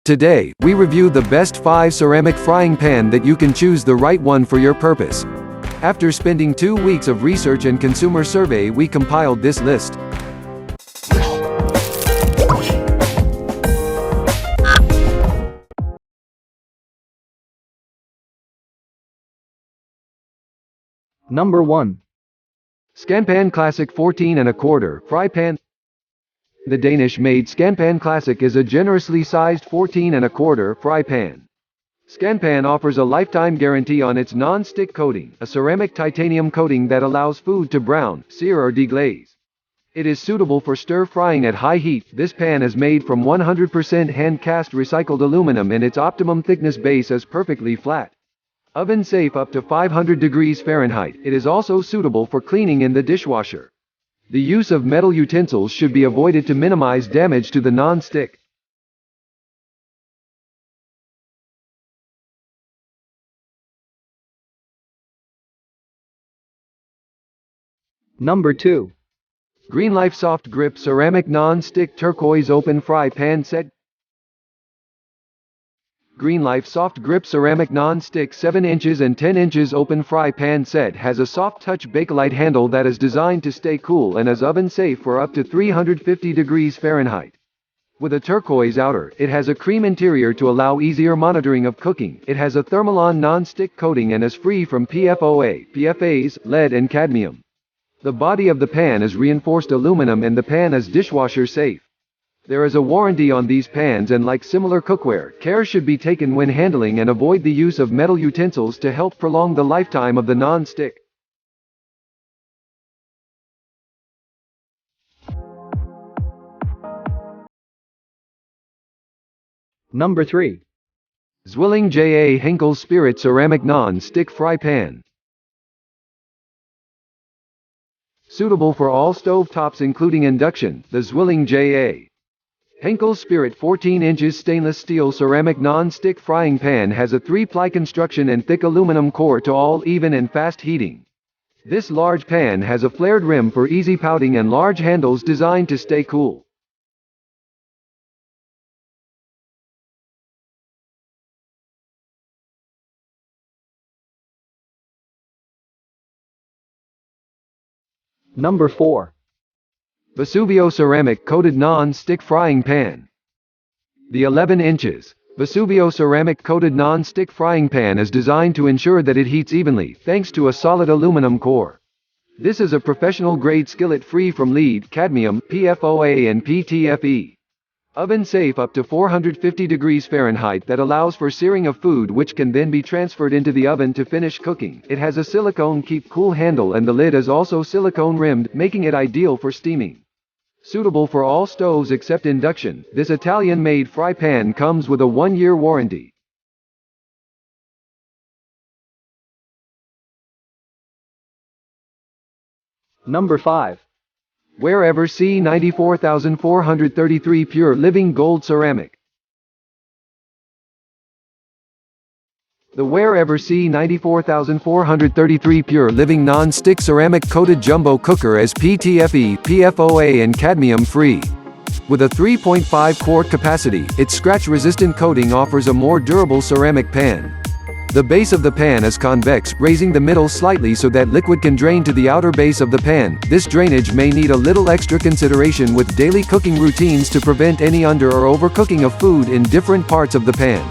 Today, we review the best 5 ceramic frying pan that you can choose the right one for your purpose. After spending 2 weeks of research and consumer survey, we compiled this list. Number 1. Scanpan Classic 14 1/4 fry pan. The Danish-made Scanpan Classic is a generously sized 14 1/4 fry pan. Scanpan offers a lifetime guarantee on its non-stick coating, a ceramic titanium coating that allows food to brown, sear or deglaze. It is suitable for stir-frying at high heat. This pan is made from 100% hand-cast recycled aluminum and its optimum thickness base is perfectly flat. Oven safe up to 500 degrees Fahrenheit. It is also suitable for cleaning in the dishwasher. The use of metal utensils should be avoided to minimize damage to the non-stick. Number 2. Greenlife Soft Grip Ceramic Non-Stick Turquoise Open Fry Pan Set. Greenlife Soft Grip Ceramic Non-Stick 7 inches and 10 inches Open Fry Pan Set has a soft touch Bakelite handle that is designed to stay cool and is oven safe for up to 350 degrees Fahrenheit. With a turquoise outer, it has a cream interior to allow easier monitoring of cooking. It has a Thermalon non-stick coating and is free from PFOA, PFAs, lead and cadmium. The body of the pan is reinforced aluminum and the pan is dishwasher safe. There is a warranty on these pans, and like similar cookware, care should be taken when handling and avoid the use of metal utensils to help prolong the lifetime of the non-stick. Number 3. Zwilling J.A. Henckels Spirit Ceramic Non-Stick Fry Pan. Suitable for all stove tops including induction, the Zwilling J.A. Henckels Spirit 14 inches stainless steel ceramic non-stick frying pan has a 3-ply construction and thick aluminum core to all even and fast heating. This large pan has a flared rim for easy pouting and large handles designed to stay cool. Number 4. Vesuvio Ceramic Coated Non-Stick Frying Pan. The 11 inches Vesuvio Ceramic Coated Non-Stick Frying Pan is designed to ensure that it heats evenly thanks to a solid aluminum core. This is a professional-grade skillet free from lead, cadmium, PFOA and PTFE. Oven safe up to 450 degrees Fahrenheit that allows for searing of food which can then be transferred into the oven to finish cooking. It has a silicone keep cool handle and the lid is also silicone rimmed, making it ideal for steaming. Suitable for all stoves except induction, this Italian-made fry pan comes with a 1-year warranty. Number 5. WearEver C94433 Pure Living Gold Ceramic. The WearEver C94433 Pure Living Non-Stick Ceramic Coated Jumbo Cooker is PTFE, PFOA and cadmium free. With a 3.5 quart capacity, its scratch-resistant coating offers a more durable ceramic pan. The base of the pan is convex, raising the middle slightly so that liquid can drain to the outer base of the pan. This drainage may need a little extra consideration with daily cooking routines to prevent any under or overcooking of food in different parts of the pan.